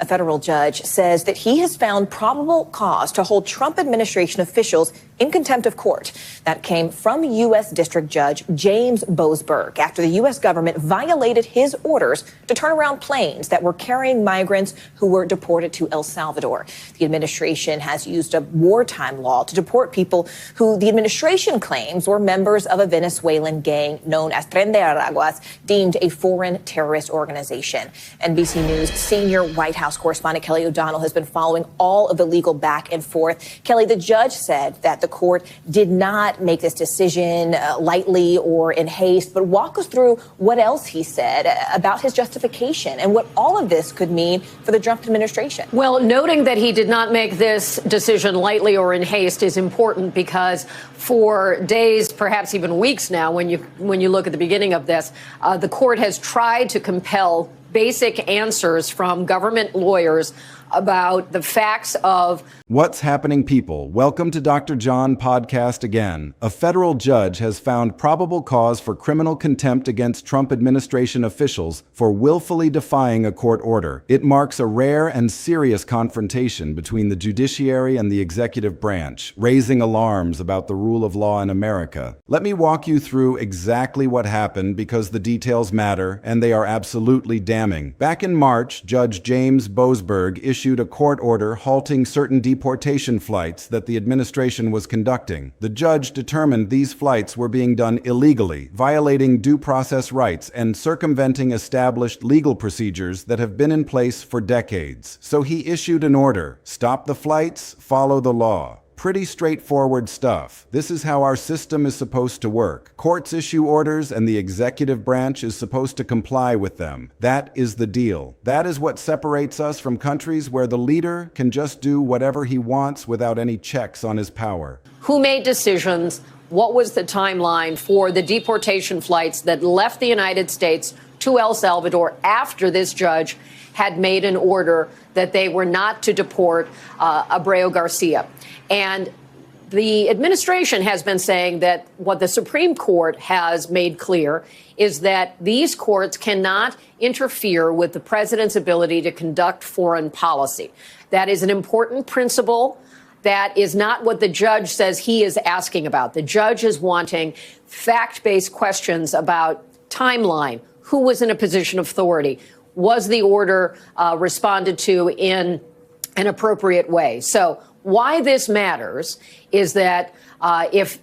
A federal judge says that he has found probable cause to hold Trump administration officials in contempt of court. That came from U.S. District Judge James Boasberg after the U.S. government violated his orders to turn around planes that were carrying migrants who were deported to El Salvador. The administration has used a wartime law to deport people who the administration claims were members of a Venezuelan gang known as Tren de Araguas, deemed a foreign terrorist organization. NBC News senior White House correspondent Kelly O'Donnell has been following all of the legal back and forth. Kelly, the judge said that the court did not make this decision lightly or in haste, but walk us through what else he said about his justification and what all of this could mean for the Trump administration. Well, noting that he did not make this decision lightly or in haste is important because for days, perhaps even weeks now, when you look at the beginning of this, the court has tried to compel basic answers from government lawyers about the facts of what's happening, people. Welcome to Dr. John podcast again. A federal judge has found probable cause for criminal contempt against Trump administration officials for willfully defying a court order. It marks a rare and serious confrontation between the judiciary and the executive branch, raising alarms about the rule of law in America. Let me walk you through exactly what happened because the details matter and they are absolutely damning. Back in March, Judge James Boasberg issued a court order halting certain deportation flights that the administration was conducting. The judge determined these flights were being done illegally, violating due process rights and circumventing established legal procedures that have been in place for decades. So he issued an order: stop the flights, follow the law. Pretty straightforward stuff. This is how our system is supposed to work. Courts issue orders and the executive branch is supposed to comply with them. That is the deal. That is what separates us from countries where the leader can just do whatever he wants without any checks on his power. Who made decisions? What was the timeline for the deportation flights that left the United States to El Salvador after this judge had made an order that they were not to deport Abreu Garcia? And the administration has been saying that what the Supreme Court has made clear is that these courts cannot interfere with the president's ability to conduct foreign policy. That is an important principle. That is not what the judge says he is asking about. The judge is wanting fact-based questions about timeline. Who was in a position of authority? Was the order responded to in an appropriate way? So why this matters is that if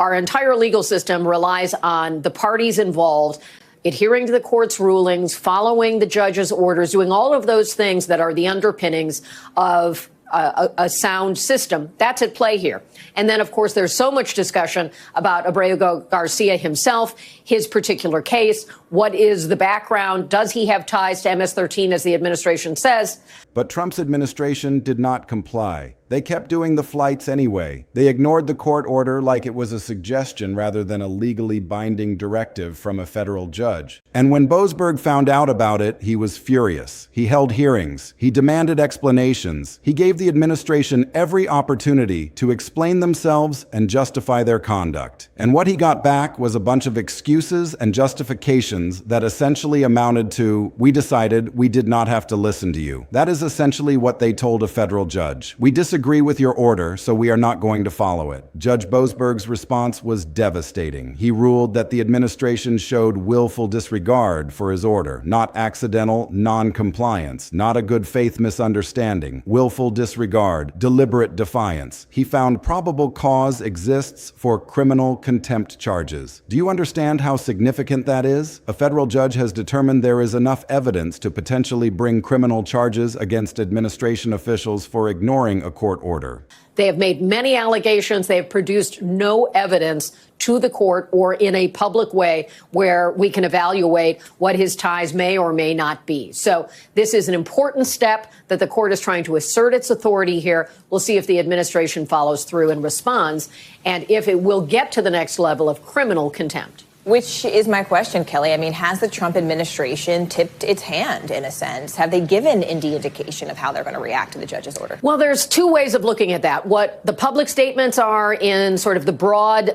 our entire legal system relies on the parties involved adhering to the court's rulings, following the judge's orders, doing all of those things that are the underpinnings of a sound system, that's at play here. And then, of course, there's so much discussion about Abreu Garcia himself, his particular case. What is the background? Does he have ties to MS-13, as the administration says? But Trump's administration did not comply. They kept doing the flights anyway. They ignored the court order like it was a suggestion rather than a legally binding directive from a federal judge. And when Boasberg found out about it, he was furious. He held hearings. He demanded explanations. He gave the administration every opportunity to explain themselves and justify their conduct. And what he got back was a bunch of excuses and justifications that essentially amounted to, we decided we did not have to listen to you. That is essentially what they told a federal judge. We disagree with your order, so we are not going to follow it. Judge Boasberg's response was devastating. He ruled that the administration showed willful disregard for his order, not accidental non-compliance, not a good faith misunderstanding, willful disregard, deliberate defiance. He found probable cause exists for criminal contempt charges. Do you understand how significant that is? A federal judge has determined there is enough evidence to potentially bring criminal charges against administration officials for ignoring a court order. They have made many allegations. They have produced no evidence to the court or in a public way where we can evaluate what his ties may or may not be. So this is an important step that the court is trying to assert its authority here. We'll see if the administration follows through and responds, and if it will get to the next level of criminal contempt. Which is my question, Kelly. I mean, has the Trump administration tipped its hand in a sense? Have they given any indication of how they're going to react to the judge's order? Well, there's two ways of looking at that. What the public statements are in sort of the broad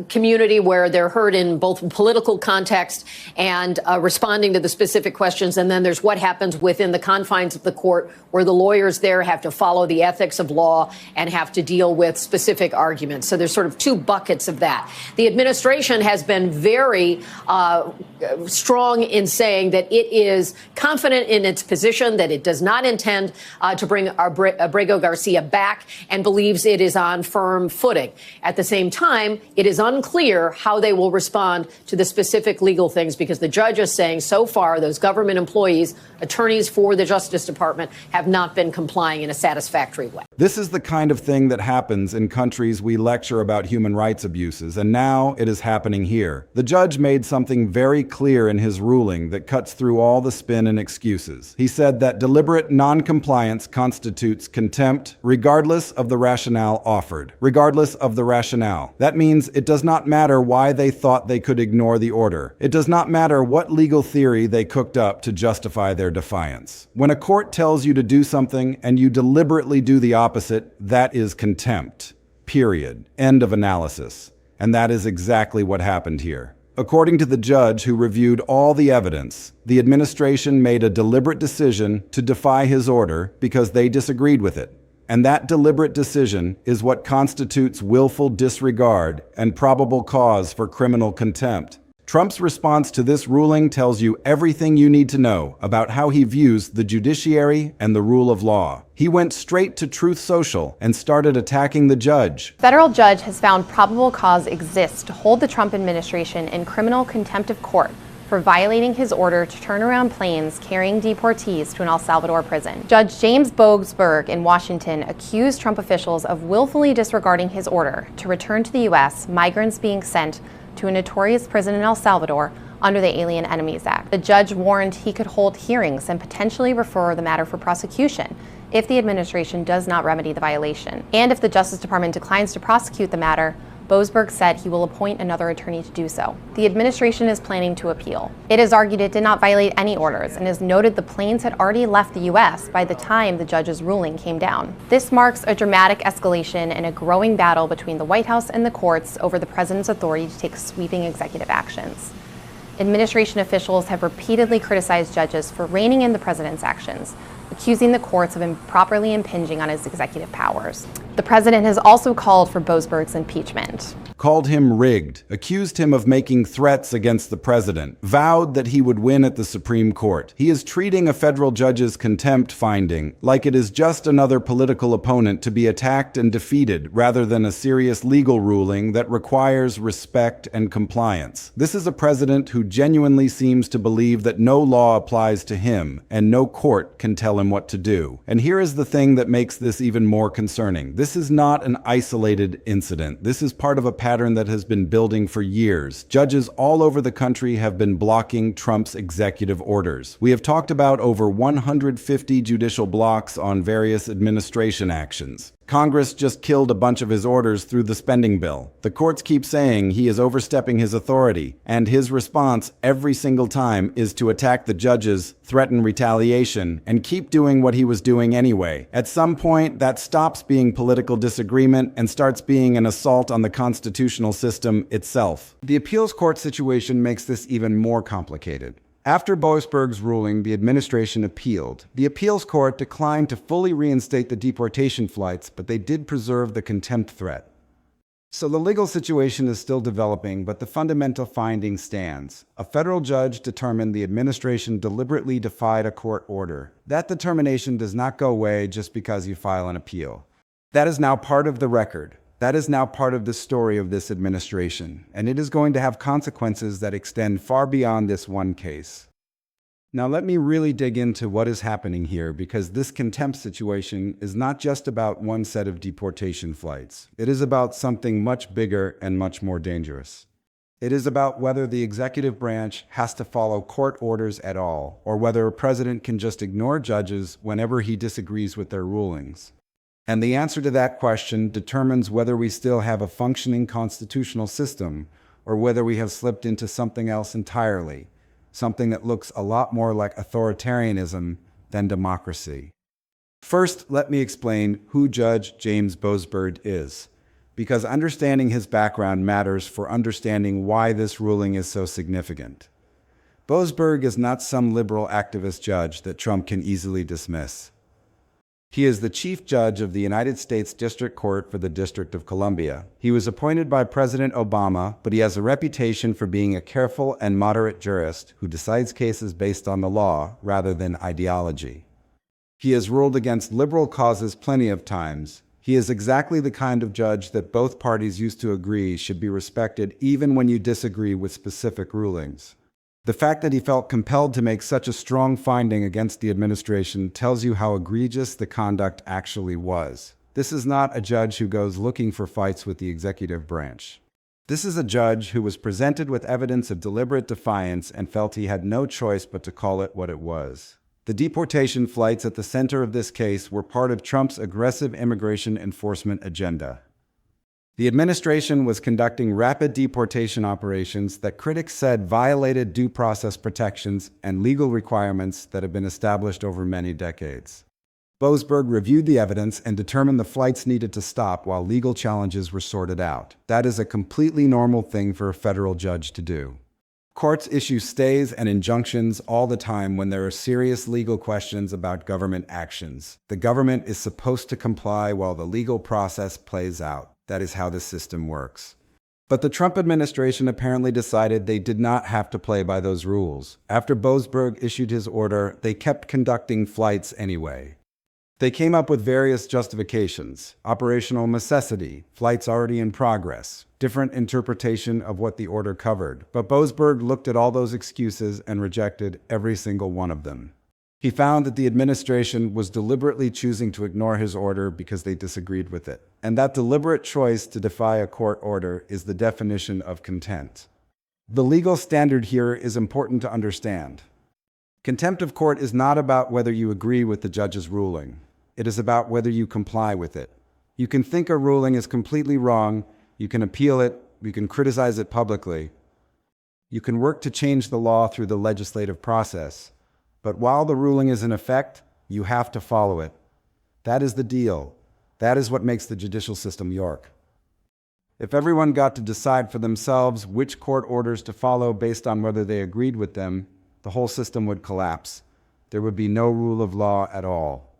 community where they're heard in both political context and responding to the specific questions. And then there's what happens within the confines of the court where the lawyers there have to follow the ethics of law and have to deal with specific arguments. So there's sort of two buckets of that. The administration has been very strong in saying that it is confident in its position, that it does not intend to bring Abrego Garcia back and believes it is on firm footing. At the same time, it is unclear how they will respond to the specific legal things because the judge is saying so far those government employees, attorneys for the Justice Department, have not been complying in a satisfactory way. This is the kind of thing that happens in countries we lecture about human rights abuses, and now it is happening here. The judge made something very clear in his ruling that cuts through all the spin and excuses. He said that deliberate noncompliance constitutes contempt regardless of the rationale offered. Regardless of the rationale. That means it does not matter why they thought they could ignore the order. It does not matter what legal theory they cooked up to justify their defiance. When a court tells you to do something and you deliberately do the opposite, that is contempt. Period. End of analysis. And that is exactly what happened here. According to the judge who reviewed all the evidence, the administration made a deliberate decision to defy his order because they disagreed with it. And that deliberate decision is what constitutes willful disregard and probable cause for criminal contempt. Trump's response to this ruling tells you everything you need to know about how he views the judiciary and the rule of law. He went straight to Truth Social and started attacking the judge. Federal judge has found probable cause exists to hold the Trump administration in criminal contempt of court for violating his order to turn around planes carrying deportees to an El Salvador prison. Judge James Boasberg in Washington accused Trump officials of willfully disregarding his order to return to the U.S. migrants being sent to a notorious prison in El Salvador under the Alien Enemies Act. The judge warned he could hold hearings and potentially refer the matter for prosecution if the administration does not remedy the violation. And if the Justice Department declines to prosecute the matter, Boasberg said he will appoint another attorney to do so. The administration is planning to appeal. It has argued it did not violate any orders and has noted the planes had already left the U.S. by the time the judge's ruling came down. This marks a dramatic escalation in a growing battle between the White House and the courts over the president's authority to take sweeping executive actions. Administration officials have repeatedly criticized judges for reining in the president's actions, accusing the courts of improperly impinging on his executive powers. The president has also called for Boasberg's impeachment. Called him rigged, accused him of making threats against the president, vowed that he would win at the Supreme Court. He is treating a federal judge's contempt finding like it is just another political opponent to be attacked and defeated rather than a serious legal ruling that requires respect and compliance. This is a president who genuinely seems to believe that no law applies to him and no court can tell him what to do. And here is the thing that makes this even more concerning. This is not an isolated incident. This is part of a pattern that has been building for years. Judges all over the country have been blocking Trump's executive orders. We have talked about over 150 judicial blocks on various administration actions. Congress just killed a bunch of his orders through the spending bill. The courts keep saying he is overstepping his authority, and his response every single time is to attack the judges, threaten retaliation, and keep doing what he was doing anyway. At some point, that stops being political disagreement and starts being an assault on the constitutional system itself. The appeals court situation makes this even more complicated. After Boasberg's ruling, the administration appealed. The appeals court declined to fully reinstate the deportation flights, but they did preserve the contempt threat. So the legal situation is still developing, but the fundamental finding stands. A federal judge determined the administration deliberately defied a court order. That determination does not go away just because you file an appeal. That is now part of the record. That is now part of the story of this administration, and it is going to have consequences that extend far beyond this one case. Now let me really dig into what is happening here, because this contempt situation is not just about one set of deportation flights. It is about something much bigger and much more dangerous. It is about whether the executive branch has to follow court orders at all, or whether a president can just ignore judges whenever he disagrees with their rulings. And the answer to that question determines whether we still have a functioning constitutional system or whether we have slipped into something else entirely, something that looks a lot more like authoritarianism than democracy. First, let me explain who Judge James Boasberg is, because understanding his background matters for understanding why this ruling is so significant. Boasberg is not some liberal activist judge that Trump can easily dismiss. He is the Chief Judge of the United States District Court for the District of Columbia. He was appointed by President Obama, but he has a reputation for being a careful and moderate jurist who decides cases based on the law rather than ideology. He has ruled against liberal causes plenty of times. He is exactly the kind of judge that both parties used to agree should be respected even when you disagree with specific rulings. The fact that he felt compelled to make such a strong finding against the administration tells you how egregious the conduct actually was. This is not a judge who goes looking for fights with the executive branch. This is a judge who was presented with evidence of deliberate defiance and felt he had no choice but to call it what it was. The deportation flights at the center of this case were part of Trump's aggressive immigration enforcement agenda. The administration was conducting rapid deportation operations that critics said violated due process protections and legal requirements that have been established over many decades. Boasberg reviewed the evidence and determined the flights needed to stop while legal challenges were sorted out. That is a completely normal thing for a federal judge to do. Courts issue stays and injunctions all the time when there are serious legal questions about government actions. The government is supposed to comply while the legal process plays out. That is how the system works. But the Trump administration apparently decided they did not have to play by those rules. After Boasberg issued his order, they kept conducting flights anyway. They came up with various justifications: operational necessity, flights already in progress, different interpretation of what the order covered. But Boasberg looked at all those excuses and rejected every single one of them. He found that the administration was deliberately choosing to ignore his order because they disagreed with it. And that deliberate choice to defy a court order is the definition of contempt. The legal standard here is important to understand. Contempt of court is not about whether you agree with the judge's ruling. It is about whether you comply with it. You can think a ruling is completely wrong, you can appeal it, you can criticize it publicly. You can work to change the law through the legislative process. But while the ruling is in effect, you have to follow it. That is the deal. That is what makes the judicial system work. If everyone got to decide for themselves which court orders to follow based on whether they agreed with them, the whole system would collapse. There would be no rule of law at all.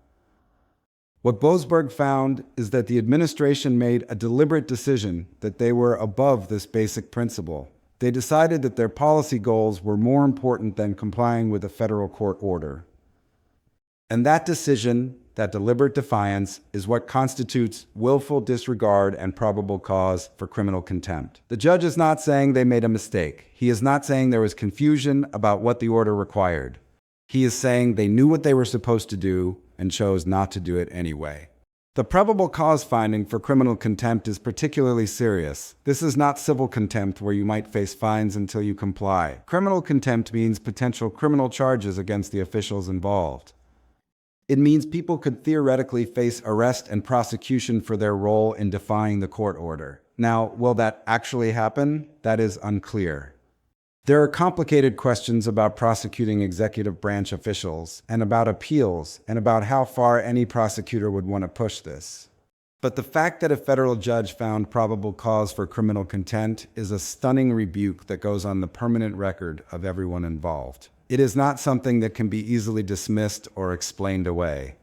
What Boasberg found is that the administration made a deliberate decision that they were above this basic principle. They decided that their policy goals were more important than complying with a federal court order. And that decision, that deliberate defiance, is what constitutes willful disregard and probable cause for criminal contempt. The judge is not saying they made a mistake. He is not saying there was confusion about what the order required. He is saying they knew what they were supposed to do and chose not to do it anyway. The probable cause finding for criminal contempt is particularly serious. This is not civil contempt where you might face fines until you comply. Criminal contempt means potential criminal charges against the officials involved. It means people could theoretically face arrest and prosecution for their role in defying the court order. Now, will that actually happen? That is unclear. There are complicated questions about prosecuting executive branch officials, and about appeals, and about how far any prosecutor would want to push this. But the fact that a federal judge found probable cause for criminal contempt is a stunning rebuke that goes on the permanent record of everyone involved. It is not something that can be easily dismissed or explained away.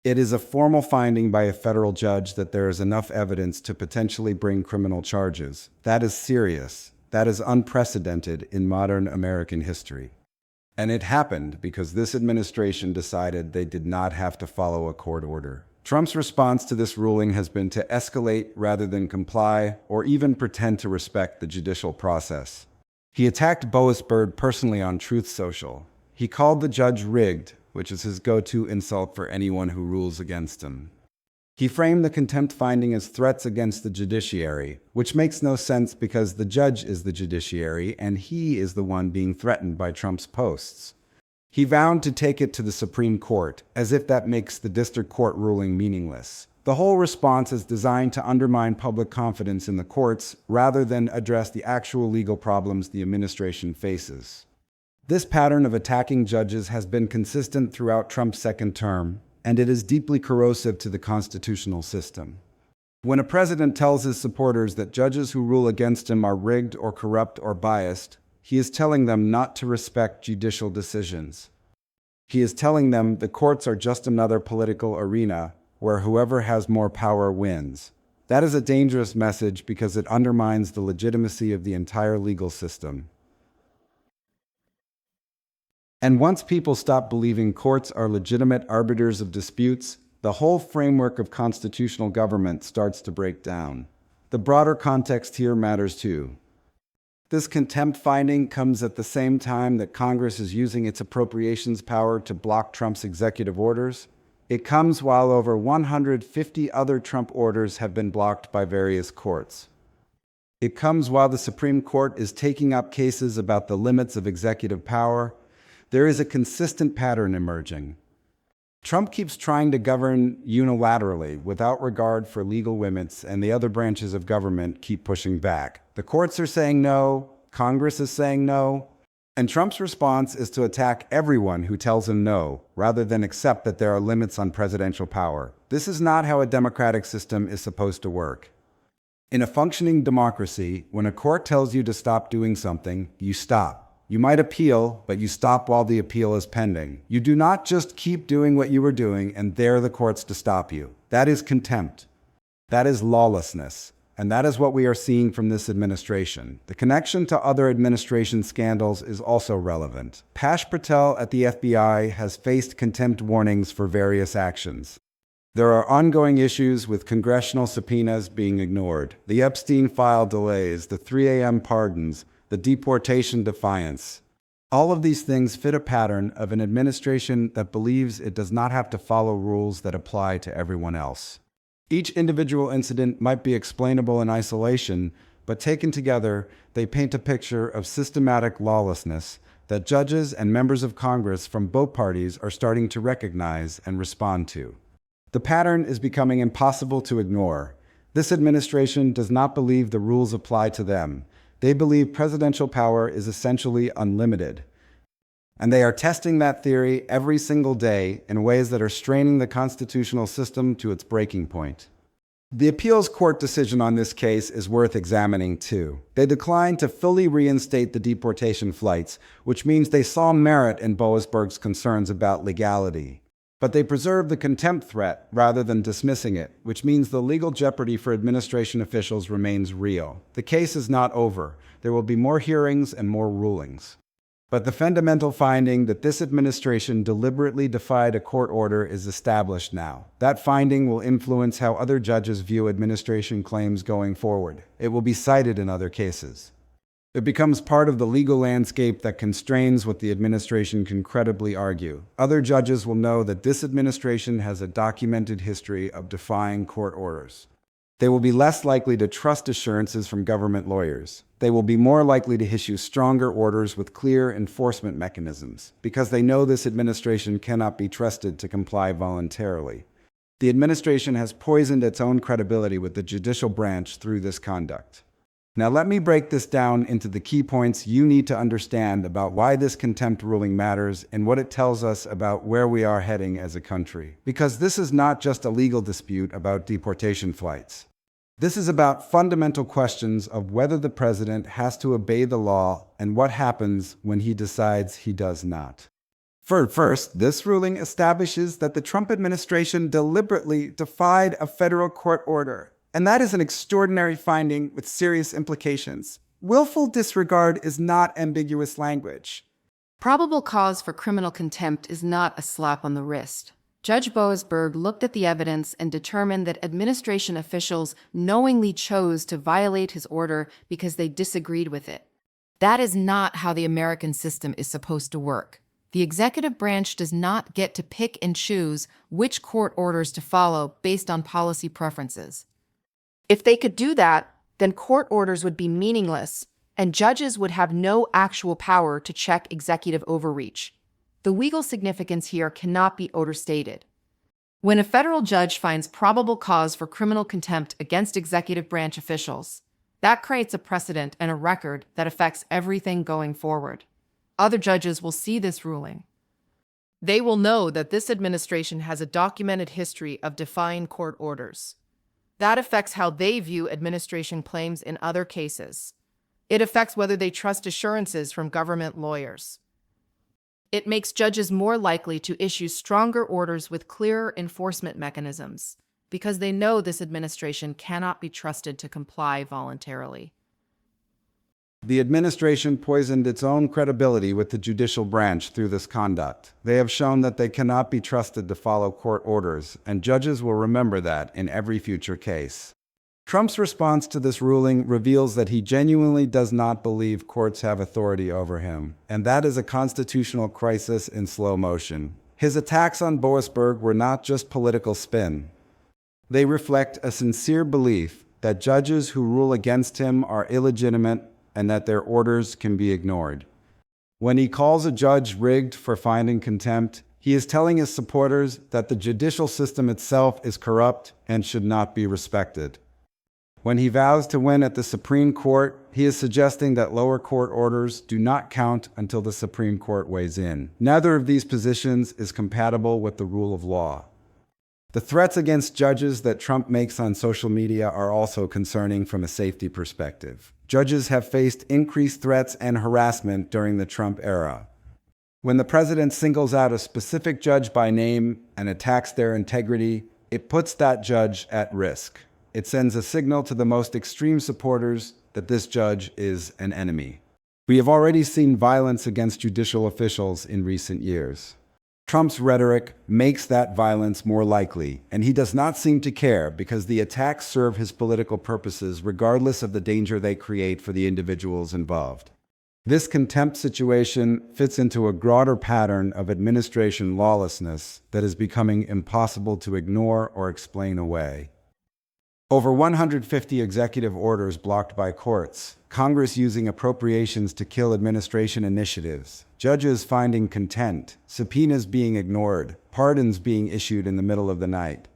It is a formal finding by a federal judge that there is enough evidence to potentially bring criminal charges. That is serious. That is unprecedented in modern American history. And it happened because this administration decided they did not have to follow a court order. Trump's response to this ruling has been to escalate rather than comply or even pretend to respect the judicial process. He attacked Boasberg personally on Truth Social. He called the judge rigged, which is his go-to insult for anyone who rules against him. He framed the contempt finding as threats against the judiciary, which makes no sense because the judge is the judiciary and he is the one being threatened by Trump's posts. He vowed to take it to the Supreme Court, as if that makes the district court ruling meaningless. The whole response is designed to undermine public confidence in the courts rather than address the actual legal problems the administration faces. This pattern of attacking judges has been consistent throughout Trump's second term, and it is deeply corrosive to the constitutional system. When a president tells his supporters that judges who rule against him are rigged or corrupt or biased, he is telling them not to respect judicial decisions. He is telling them the courts are just another political arena where whoever has more power wins. That is a dangerous message because it undermines the legitimacy of the entire legal system. And once people stop believing courts are legitimate arbiters of disputes, the whole framework of constitutional government starts to break down. The broader context here matters too. This contempt finding comes at the same time that Congress is using its appropriations power to block Trump's executive orders. It comes while over 150 other Trump orders have been blocked by various courts. It comes while the Supreme Court is taking up cases about the limits of executive power. There is a consistent pattern emerging. Trump keeps trying to govern unilaterally without regard for legal limits, and the other branches of government keep pushing back. The courts are saying no, Congress is saying no, and Trump's response is to attack everyone who tells him no, rather than accept that there are limits on presidential power. This is not how a democratic system is supposed to work. In a functioning democracy, when a court tells you to stop doing something, you stop. You might appeal, but you stop while the appeal is pending. You do not just keep doing what you were doing and dare the courts to stop you. That is contempt. That is lawlessness. And that is what we are seeing from this administration. The connection to other administration scandals is also relevant. Pash Patel at the FBI has faced contempt warnings for various actions. There are ongoing issues with congressional subpoenas being ignored, the Epstein file delays, the 3 a.m. pardons, the deportation defiance. All of these things fit a pattern of an administration that believes it does not have to follow rules that apply to everyone else. Each individual incident might be explainable in isolation, but taken together, they paint a picture of systematic lawlessness that judges and members of Congress from both parties are starting to recognize and respond to. The pattern is becoming impossible to ignore. This administration does not believe the rules apply to them. They believe presidential power is essentially unlimited. And they are testing that theory every single day in ways that are straining the constitutional system to its breaking point. The appeals court decision on this case is worth examining too. They declined to fully reinstate the deportation flights, which means they saw merit in Boasberg's concerns about legality. But they preserved the contempt threat rather than dismissing it, which means the legal jeopardy for administration officials remains real. The case is not over. There will be more hearings and more rulings. But the fundamental finding that this administration deliberately defied a court order is established now. That finding will influence how other judges view administration claims going forward. It will be cited in other cases. It becomes part of the legal landscape that constrains what the administration can credibly argue. Other judges will know that this administration has a documented history of defying court orders. They will be less likely to trust assurances from government lawyers. They will be more likely to issue stronger orders with clear enforcement mechanisms, because they know this administration cannot be trusted to comply voluntarily. The administration has poisoned its own credibility with the judicial branch through this conduct. Now let me break this down into the key points you need to understand about why this contempt ruling matters and what it tells us about where we are heading as a country. Because this is not just a legal dispute about deportation flights. This is about fundamental questions of whether the president has to obey the law and what happens when he decides he does not. First, this ruling establishes that the Trump administration deliberately defied a federal court order. And that is an extraordinary finding with serious implications. Willful disregard is not ambiguous language. Probable cause for criminal contempt is not a slap on the wrist. Judge Boasberg looked at the evidence and determined that administration officials knowingly chose to violate his order because they disagreed with it. That is not how the American system is supposed to work. The executive branch does not get to pick and choose which court orders to follow based on policy preferences. If they could do that, then court orders would be meaningless, and judges would have no actual power to check executive overreach. The legal significance here cannot be overstated. When a federal judge finds probable cause for criminal contempt against executive branch officials, that creates a precedent and a record that affects everything going forward. Other judges will see this ruling. They will know that this administration has a documented history of defying court orders. That affects how they view administration claims in other cases. It affects whether they trust assurances from government lawyers. It makes judges more likely to issue stronger orders with clearer enforcement mechanisms, because they know this administration cannot be trusted to comply voluntarily. The administration poisoned its own credibility with the judicial branch through this conduct. They have shown that they cannot be trusted to follow court orders, and judges will remember that in every future case. Trump's response to this ruling reveals that he genuinely does not believe courts have authority over him, and that is a constitutional crisis in slow motion. His attacks on Boasberg were not just political spin. They reflect a sincere belief that judges who rule against him are illegitimate and that their orders can be ignored. When he calls a judge rigged for finding contempt, he is telling his supporters that the judicial system itself is corrupt and should not be respected. When he vows to win at the Supreme Court, he is suggesting that lower court orders do not count until the Supreme Court weighs in. Neither of these positions is compatible with the rule of law. The threats against judges that Trump makes on social media are also concerning from a safety perspective. Judges have faced increased threats and harassment during the Trump era. When the president singles out a specific judge by name and attacks their integrity, it puts that judge at risk. It sends a signal to the most extreme supporters that this judge is an enemy. We have already seen violence against judicial officials in recent years. Trump's rhetoric makes that violence more likely, and he does not seem to care because the attacks serve his political purposes regardless of the danger they create for the individuals involved. This contempt situation fits into a broader pattern of administration lawlessness that is becoming impossible to ignore or explain away. Over 150 executive orders blocked by courts, Congress using appropriations to kill administration initiatives, judges finding contempt, subpoenas being ignored, pardons being issued in the middle of the night.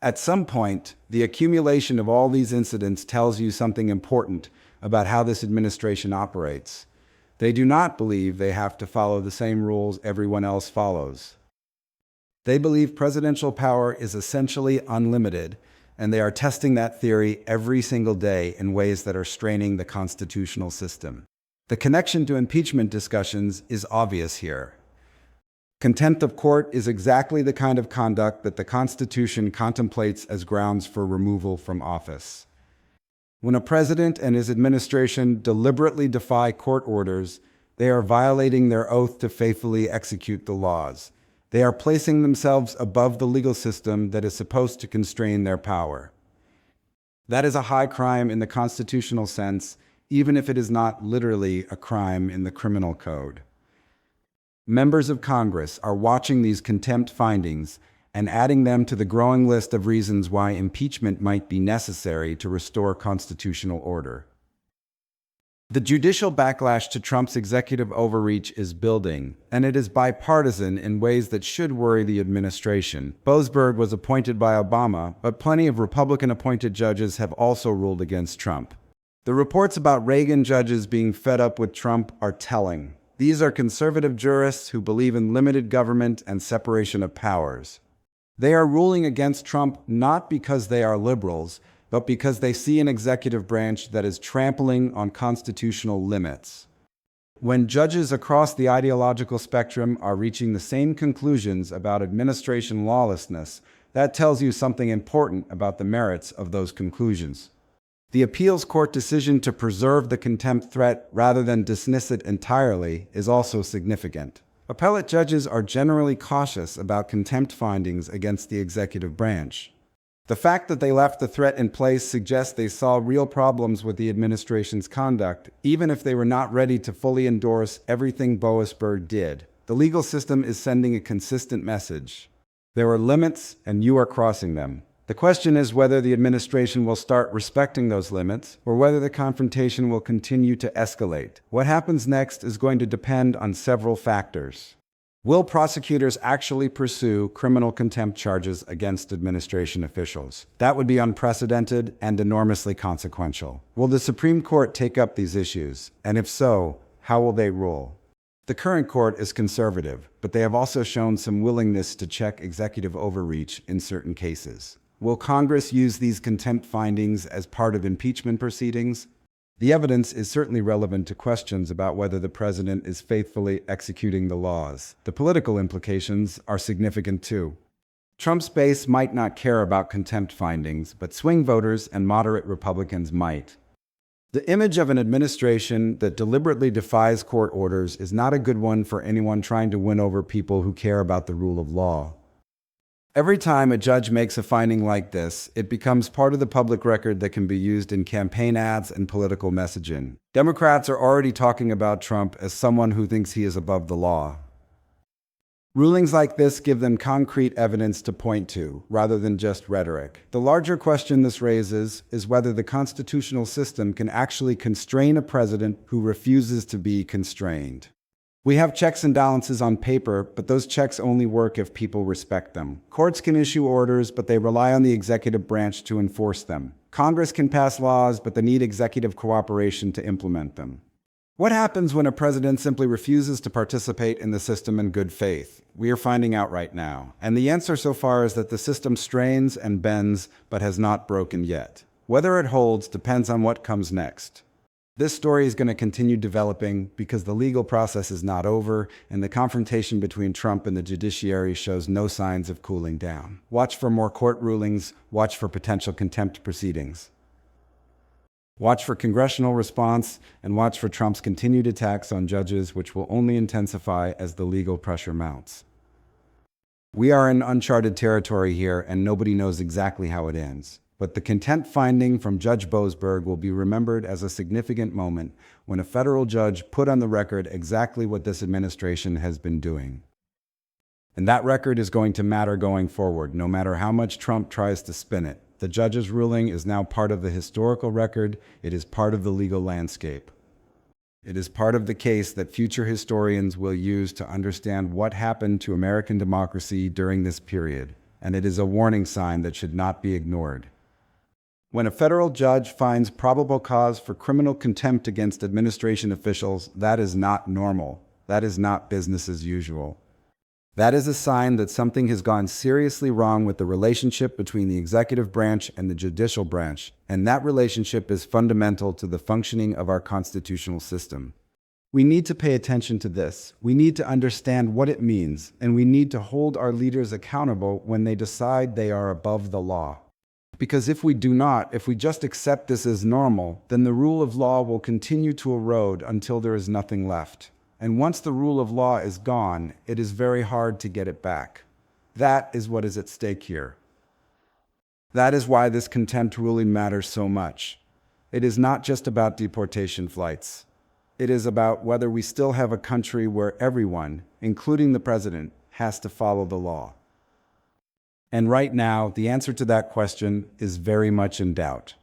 At some point, the accumulation of all these incidents tells you something important about how this administration operates. They do not believe they have to follow the same rules everyone else follows. They believe presidential power is essentially unlimited, and they are testing that theory every single day in ways that are straining the constitutional system. The connection to impeachment discussions is obvious here. Contempt of court is exactly the kind of conduct that the Constitution contemplates as grounds for removal from office. When a president and his administration deliberately defy court orders, they are violating their oath to faithfully execute the laws. They are placing themselves above the legal system that is supposed to constrain their power. That is a high crime in the constitutional sense, even if it is not literally a crime in the criminal code. Members of Congress are watching these contempt findings and adding them to the growing list of reasons why impeachment might be necessary to restore constitutional order. The judicial backlash to Trump's executive overreach is building, and it is bipartisan in ways that should worry the administration. Boasberg was appointed by Obama, but plenty of Republican-appointed judges have also ruled against Trump. The reports about Reagan judges being fed up with Trump are telling. These are conservative jurists who believe in limited government and separation of powers. They are ruling against Trump not because they are liberals, but because they see an executive branch that is trampling on constitutional limits. When judges across the ideological spectrum are reaching the same conclusions about administration lawlessness, that tells you something important about the merits of those conclusions. The appeals court decision to preserve the contempt threat rather than dismiss it entirely is also significant. Appellate judges are generally cautious about contempt findings against the executive branch. The fact that they left the threat in place suggests they saw real problems with the administration's conduct, even if they were not ready to fully endorse everything Boasberg did. The legal system is sending a consistent message. There are limits, and you are crossing them. The question is whether the administration will start respecting those limits, or whether the confrontation will continue to escalate. What happens next is going to depend on several factors. Will prosecutors actually pursue criminal contempt charges against administration officials? That would be unprecedented and enormously consequential. Will the Supreme Court take up these issues? And if so, how will they rule? The current court is conservative, but they have also shown some willingness to check executive overreach in certain cases. Will Congress use these contempt findings as part of impeachment proceedings? The evidence is certainly relevant to questions about whether the president is faithfully executing the laws. The political implications are significant too. Trump's base might not care about contempt findings, but swing voters and moderate Republicans might. The image of an administration that deliberately defies court orders is not a good one for anyone trying to win over people who care about the rule of law. Every time a judge makes a finding like this, it becomes part of the public record that can be used in campaign ads and political messaging. Democrats are already talking about Trump as someone who thinks he is above the law. Rulings like this give them concrete evidence to point to, rather than just rhetoric. The larger question this raises is whether the constitutional system can actually constrain a president who refuses to be constrained. We have checks and balances on paper, but those checks only work if people respect them. Courts can issue orders, but they rely on the executive branch to enforce them. Congress can pass laws, but they need executive cooperation to implement them. What happens when a president simply refuses to participate in the system in good faith? We are finding out right now. And the answer so far is that the system strains and bends, but has not broken yet. Whether it holds depends on what comes next. This story is going to continue developing because the legal process is not over, and the confrontation between Trump and the judiciary shows no signs of cooling down. Watch for more court rulings, watch for potential contempt proceedings. Watch for congressional response, and watch for Trump's continued attacks on judges, which will only intensify as the legal pressure mounts. We are in uncharted territory here, and nobody knows exactly how it ends. But the contempt finding from Judge Boasberg will be remembered as a significant moment when a federal judge put on the record exactly what this administration has been doing. And that record is going to matter going forward, no matter how much Trump tries to spin it. The judge's ruling is now part of the historical record. It is part of the legal landscape. It is part of the case that future historians will use to understand what happened to American democracy during this period. And it is a warning sign that should not be ignored. When a federal judge finds probable cause for criminal contempt against administration officials, that is not normal. That is not business as usual. That is a sign that something has gone seriously wrong with the relationship between the executive branch and the judicial branch, and that relationship is fundamental to the functioning of our constitutional system. We need to pay attention to this. We need to understand what it means, and we need to hold our leaders accountable when they decide they are above the law. Because if we do not, if we just accept this as normal, then the rule of law will continue to erode until there is nothing left. And once the rule of law is gone, it is very hard to get it back. That is what is at stake here. That is why this contempt ruling matters so much. It is not just about deportation flights. It is about whether we still have a country where everyone, including the president, has to follow the law. And right now, the answer to that question is very much in doubt.